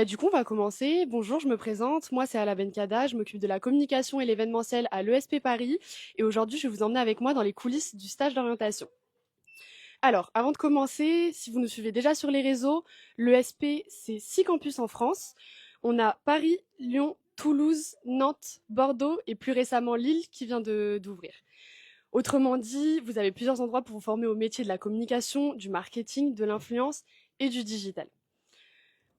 Du coup, on va commencer. Bonjour, je me présente. Moi, c'est Ala Benkada. Je m'occupe de la communication et l'événementiel à l'ESP Paris. Et aujourd'hui, je vais vous emmener avec moi dans les coulisses du stage d'orientation. Alors, avant de commencer, si vous nous suivez déjà sur les réseaux, l'ESP, c'est 6 campus en France. On a Paris, Lyon, Toulouse, Nantes, Bordeaux et plus récemment Lille qui vient d'ouvrir. Autrement dit, vous avez plusieurs endroits pour vous former au métier de la communication, du marketing, de l'influence et du digital.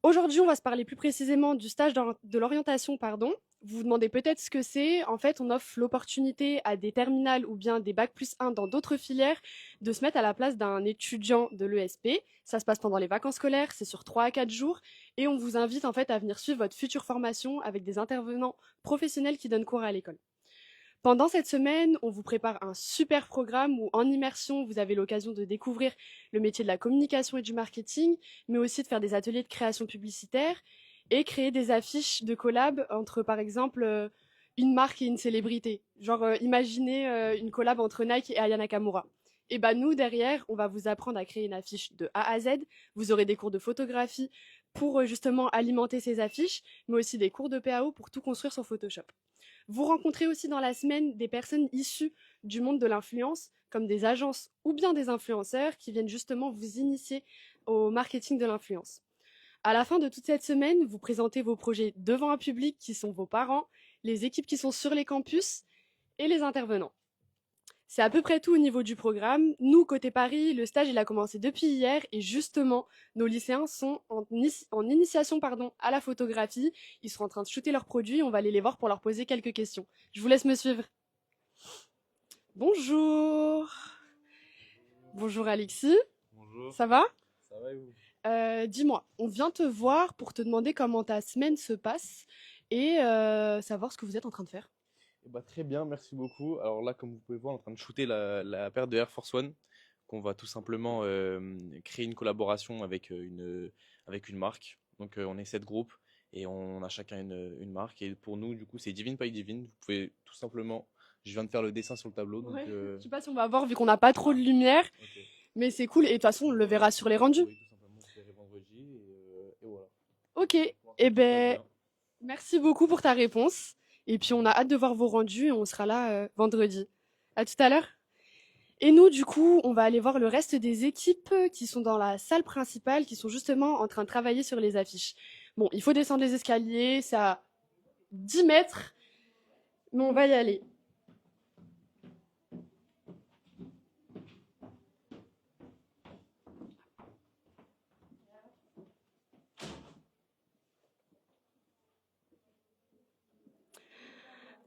Aujourd'hui, on va se parler plus précisément du stage de l'orientation, pardon. Vous vous demandez peut-être ce que c'est. En fait, on offre l'opportunité à des terminales ou bien des bac+1 dans d'autres filières de se mettre à la place d'un étudiant de l'ESP. Ça se passe pendant les vacances scolaires, c'est sur 3 à 4 jours. Et on vous invite en fait à venir suivre votre future formation avec des intervenants professionnels qui donnent cours à l'école. Pendant cette semaine, on vous prépare un super programme où, en immersion, vous avez l'occasion de découvrir le métier de la communication et du marketing, mais aussi de faire des ateliers de création publicitaire et créer des affiches de collab entre, par exemple, une marque et une célébrité. Genre, imaginez une collab entre Nike et Aya Nakamura. Et ben nous, derrière, on va vous apprendre à créer une affiche de A à Z. Vous aurez des cours de photographie pour justement alimenter ces affiches, mais aussi des cours de PAO pour tout construire sur Photoshop. Vous rencontrez aussi dans la semaine des personnes issues du monde de l'influence, comme des agences ou bien des influenceurs qui viennent justement vous initier au marketing de l'influence. À la fin de toute cette semaine, vous présentez vos projets devant un public qui sont vos parents, les équipes qui sont sur les campus et les intervenants. C'est à peu près tout au niveau du programme. Nous, côté Paris, le stage il a commencé depuis hier et justement, nos lycéens sont en initiation à la photographie. Ils sont en train de shooter leurs produits. On va aller les voir pour leur poser quelques questions. Je vous laisse me suivre. Bonjour. Bonjour Alexis. Bonjour, Ça va? ça va et vous? Dis-moi, on vient te voir pour te demander comment ta semaine se passe et savoir ce que vous êtes en train de faire. Très bien, merci beaucoup. Alors là, comme vous pouvez voir, on est en train de shooter la paire de Air Force One, qu'on va tout simplement créer une collaboration avec une marque. Donc on est 7 groupes et on a chacun une marque. Et pour nous, du coup, c'est Divine by Divine. Vous pouvez tout simplement, je viens de faire le dessin sur le tableau. Ouais. Je sais pas si on va voir vu qu'on n'a pas trop de lumière, Ok. mais c'est cool et de toute façon on le verra sur les rendus. Oui, tout simplement, je verrai vendredi et voilà. Ok, Pour l'instant, eh tout se passe ben, bien. merci beaucoup pour ta réponse. Et puis, on a hâte de voir vos rendus et on sera là vendredi. À tout à l'heure. Et nous, du coup, on va aller voir le reste des équipes qui sont dans la salle principale, qui sont justement en train de travailler sur les affiches. Bon, il faut descendre les escaliers, c'est à 10 mètres, mais on va y aller.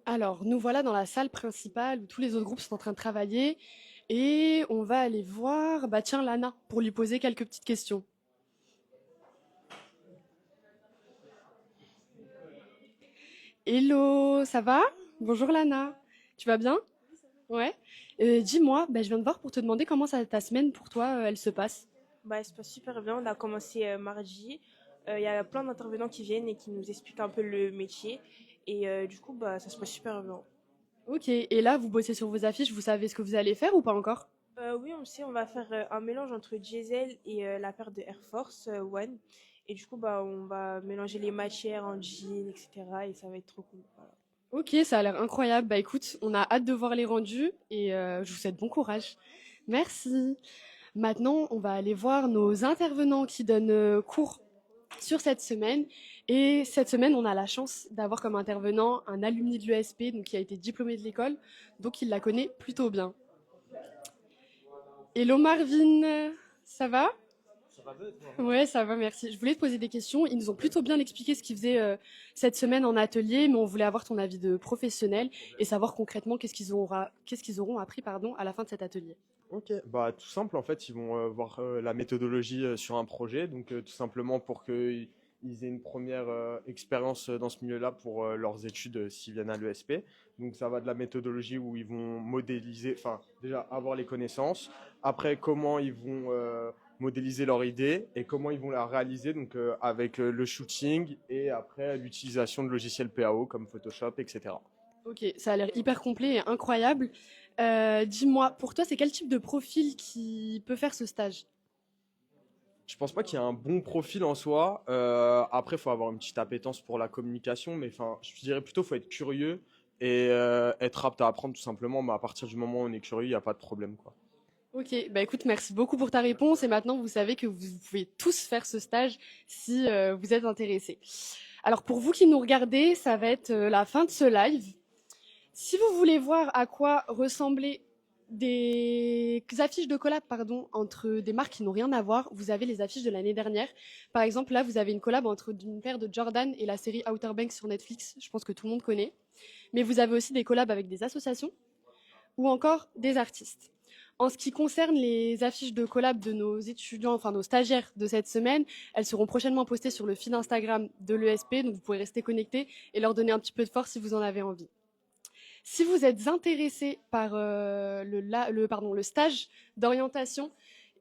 Alors, nous voilà dans la salle principale où tous les autres groupes sont en train de travailler. Et on va aller voir, bah tiens, Lana, pour lui poser quelques petites questions. Hello, ça va? Bonjour Lana. Tu vas bien? Ouais. Dis-moi, bah, je viens de voir pour te demander comment ta semaine pour toi, elle se passe. Bah, ça se passe super bien. On a commencé mardi. Il y a plein d'intervenants qui viennent et qui nous expliquent un peu le métier. Et du coup, bah, ça se passe super bien. Ok. Et là, vous bossez sur vos affiches, vous savez ce que vous allez faire ou pas encore? Oui, on sait, on va faire un mélange entre Diesel et la paire de Air Force One. Et du coup, bah, on va mélanger les matières en jean, etc. Et ça va être trop cool. Voilà. Ok, ça a l'air incroyable. Bah écoute, on a hâte de voir les rendus et je vous souhaite bon courage. Merci. Maintenant, on va aller voir nos intervenants qui donnent cours sur cette semaine. Et cette semaine, on a la chance d'avoir comme intervenant un alumni de l'ESP, donc qui a été diplômé de l'école, donc il la connaît plutôt bien. Hello Marvin, ça va? Ça va bien, toi? Ouais, ça va, merci. Je voulais te poser des questions. Ils nous ont plutôt bien expliqué ce qu'ils faisaient cette semaine en atelier, mais on voulait avoir ton avis de professionnel et savoir concrètement qu'est-ce qu'ils auront appris à la fin de cet atelier. Ok, bah tout simple en fait, ils vont voir la méthodologie sur un projet, donc tout simplement pour qu'ils aient une première expérience dans ce milieu-là pour leurs études s'ils viennent à l'ESP. Donc ça va de la méthodologie où ils vont modéliser, enfin déjà avoir les connaissances, après comment ils vont modéliser leur idée et comment ils vont la réaliser donc avec le shooting et après l'utilisation de logiciels PAO comme Photoshop, etc. Ok, ça a l'air hyper complet et incroyable. Dis-moi, pour toi, c'est quel type de profil qui peut faire ce stage? Je pense pas qu'il y ait un bon profil en soi. Après, il faut avoir une petite appétence pour la communication, mais enfin, je dirais plutôt faut être curieux et être apte à apprendre tout simplement. Mais à partir du moment où on est curieux, il n'y a pas de problème, quoi. Ok, bah écoute, merci beaucoup pour ta réponse et maintenant vous savez que vous pouvez tous faire ce stage si vous êtes intéressés. Alors pour vous qui nous regardez, ça va être la fin de ce live. Si vous voulez voir à quoi ressemblaient des affiches de collab entre des marques qui n'ont rien à voir, vous avez les affiches de l'année dernière. Par exemple, là, vous avez une collab entre une paire de Jordan et la série Outer Banks sur Netflix. Je pense que tout le monde connaît. Mais vous avez aussi des collabs avec des associations ou encore des artistes. En ce qui concerne les affiches de collab de nos étudiants, enfin nos stagiaires de cette semaine, elles seront prochainement postées sur le feed Instagram de l'ESP, donc vous pourrez rester connectés et leur donner un petit peu de force si vous en avez envie. Si vous êtes intéressé par le stage d'orientation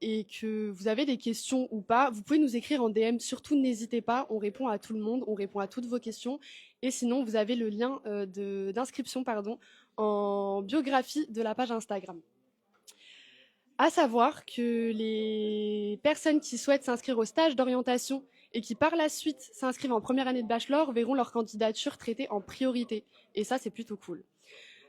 et que vous avez des questions ou pas, vous pouvez nous écrire en DM. Surtout, n'hésitez pas, on répond à tout le monde, on répond à toutes vos questions. Et sinon, vous avez le lien d'inscription en biographie de la page Instagram. À savoir que les personnes qui souhaitent s'inscrire au stage d'orientation et qui par la suite s'inscrivent en première année de bachelor verront leur candidature traitée en priorité. Et ça, c'est plutôt cool.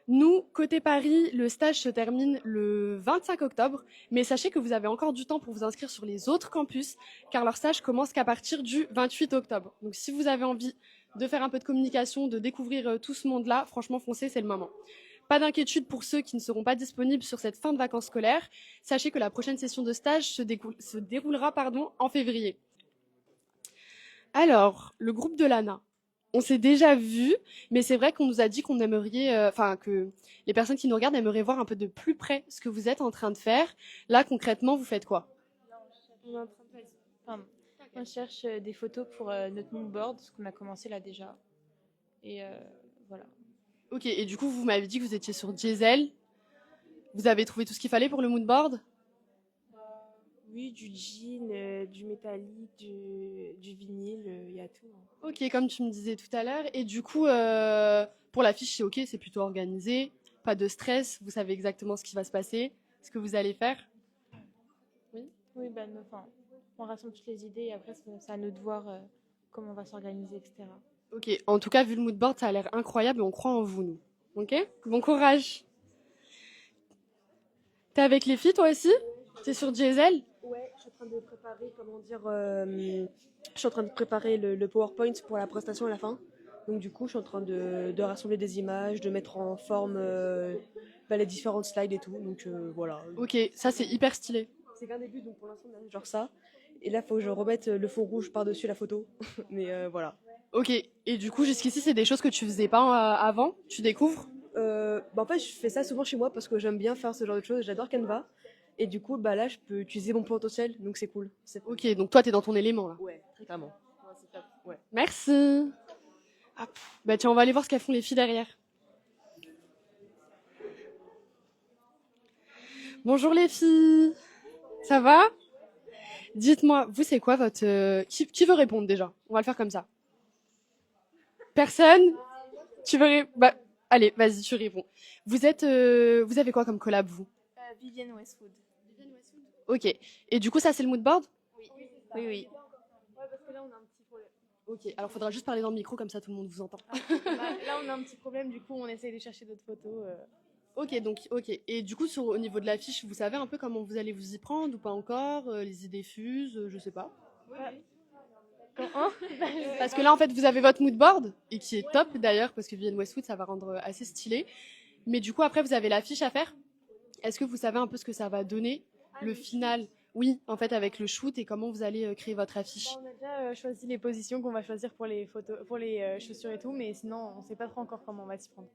Nous, côté Paris, le stage se termine le 25 octobre, mais sachez que vous avez encore du temps pour vous inscrire sur les autres campus, car leur stage commence qu'à partir du 28 octobre. Donc si vous avez envie de faire un peu de communication, de découvrir tout ce monde-là, franchement, foncez, c'est le moment. Pas d'inquiétude pour ceux qui ne seront pas disponibles sur cette fin de vacances scolaires. Sachez que la prochaine session de stage se déroulera en février. Alors, le groupe de l'ANA. On s'est déjà vu, mais c'est vrai qu'on nous a dit qu'on aimerait, que les personnes qui nous regardent aimeraient voir un peu de plus près ce que vous êtes en train de faire. Là, concrètement, vous faites quoi? On est en train de... Pardon. On cherche des photos pour notre mood board, ce qu'on a commencé là déjà. Et voilà. Ok, et du coup, vous m'avez dit que vous étiez sur Diesel. Vous avez trouvé tout ce qu'il fallait pour le mood board? Oui, du jean, du métallique, du vinyle, il y a tout. Ok, comme tu me disais tout à l'heure. Et du coup, pour l'affiche, c'est ok, c'est plutôt organisé. Pas de stress, vous savez exactement ce qui va se passer, ce que vous allez faire. Oui, on rassemble toutes les idées et après, c'est à nous de voir comment on va s'organiser, etc. Ok, en tout cas, vu le mood board, ça a l'air incroyable et on croit en vous, nous. Ok? Bon courage. T'es avec les filles, toi aussi? T'es sur Diesel? Ouais, je suis en train de préparer, je suis en train de préparer le PowerPoint pour la prestation à la fin. Donc du coup, je suis en train de rassembler des images, de mettre en forme les différentes slides et tout. Donc voilà. Ok, ça c'est hyper stylé. C'est qu'un début, donc pour l'instant, on a genre ça. Et là, il faut que je remette le fond rouge par-dessus la photo. Mais voilà. Ok, et du coup, jusqu'ici, c'est des choses que tu faisais pas avant? Tu découvres? En fait, je fais ça souvent chez moi parce que j'aime bien faire ce genre de choses. J'adore Canva. Et du coup, là, je peux utiliser mon potentiel, donc c'est cool. Ok, donc toi, t'es dans ton élément, là. Ouais, très clairement. Ouais, c'est top. Ouais. Merci. Hop. Bah tiens, on va aller voir ce qu'elles font les filles derrière. Bonjour les filles. Ça va? Dites-moi, vous, c'est quoi votre... Qui veut répondre déjà? On va le faire comme ça. Personne? Tu veux... Bah, allez, vas-y, tu réponds. Vous avez quoi comme collab, vous? Vivienne Westwood. Ok. Et du coup, ça, c'est le mood board? Oui, oui. Ouais, parce que là, on a un petit problème. Ok, alors faudra juste parler dans le micro, comme ça tout le monde vous entend. Là, on a un petit problème, du coup, on essaye de chercher d'autres photos. Ok. Et du coup, au niveau de l'affiche, vous savez un peu comment vous allez vous y prendre ou pas encore? Les idées fusent, je sais pas. Parce que là, en fait, vous avez votre mood board, et qui est top d'ailleurs, parce que Vivienne Westwood, ça va rendre assez stylé. Mais du coup, après, vous avez l'affiche à faire. Est-ce que vous savez un peu ce que ça va donner, le final? Oui, en fait, avec le shoot et comment vous allez créer votre affiche. On a déjà choisi les positions qu'on va choisir pour les photos, pour les chaussures et tout, mais sinon, on sait pas trop encore comment on va s'y prendre.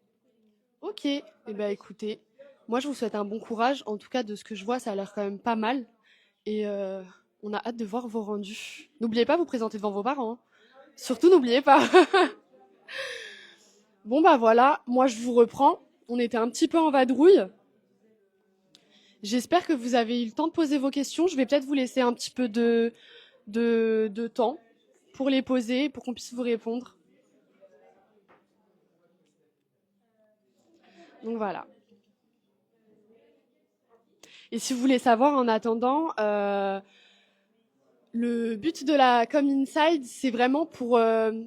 Ok, et ben écoutez, moi je vous souhaite un bon courage. En tout cas, de ce que je vois, ça a l'air quand même pas mal. Et on a hâte de voir vos rendus. N'oubliez pas de vous présenter devant vos parents, hein. Surtout, n'oubliez pas. Bon, bah voilà, moi je vous reprends. On était un petit peu en vadrouille. J'espère que vous avez eu le temps de poser vos questions. Je vais peut-être vous laisser un petit peu de temps pour les poser, pour qu'on puisse vous répondre. Donc voilà. Et si vous voulez savoir, en attendant, Le but de la Com Inside, c'est vraiment pour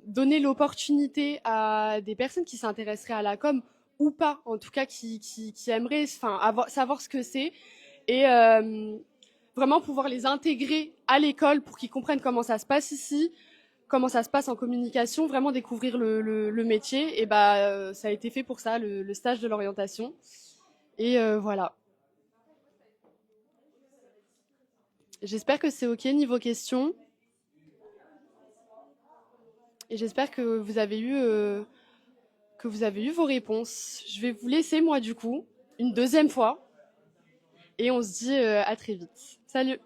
donner l'opportunité à des personnes qui s'intéresseraient à la com ou pas, en tout cas qui aimeraient savoir ce que c'est et vraiment pouvoir les intégrer à l'école pour qu'ils comprennent comment ça se passe ici, comment ça se passe en communication, vraiment découvrir le métier. Et ça a été fait pour ça, le stage de l'orientation. Et voilà. J'espère que c'est OK niveau questions. Et j'espère que vous avez eu vos réponses. Je vais vous laisser, moi, du coup, une deuxième fois. Et on se dit à très vite. Salut!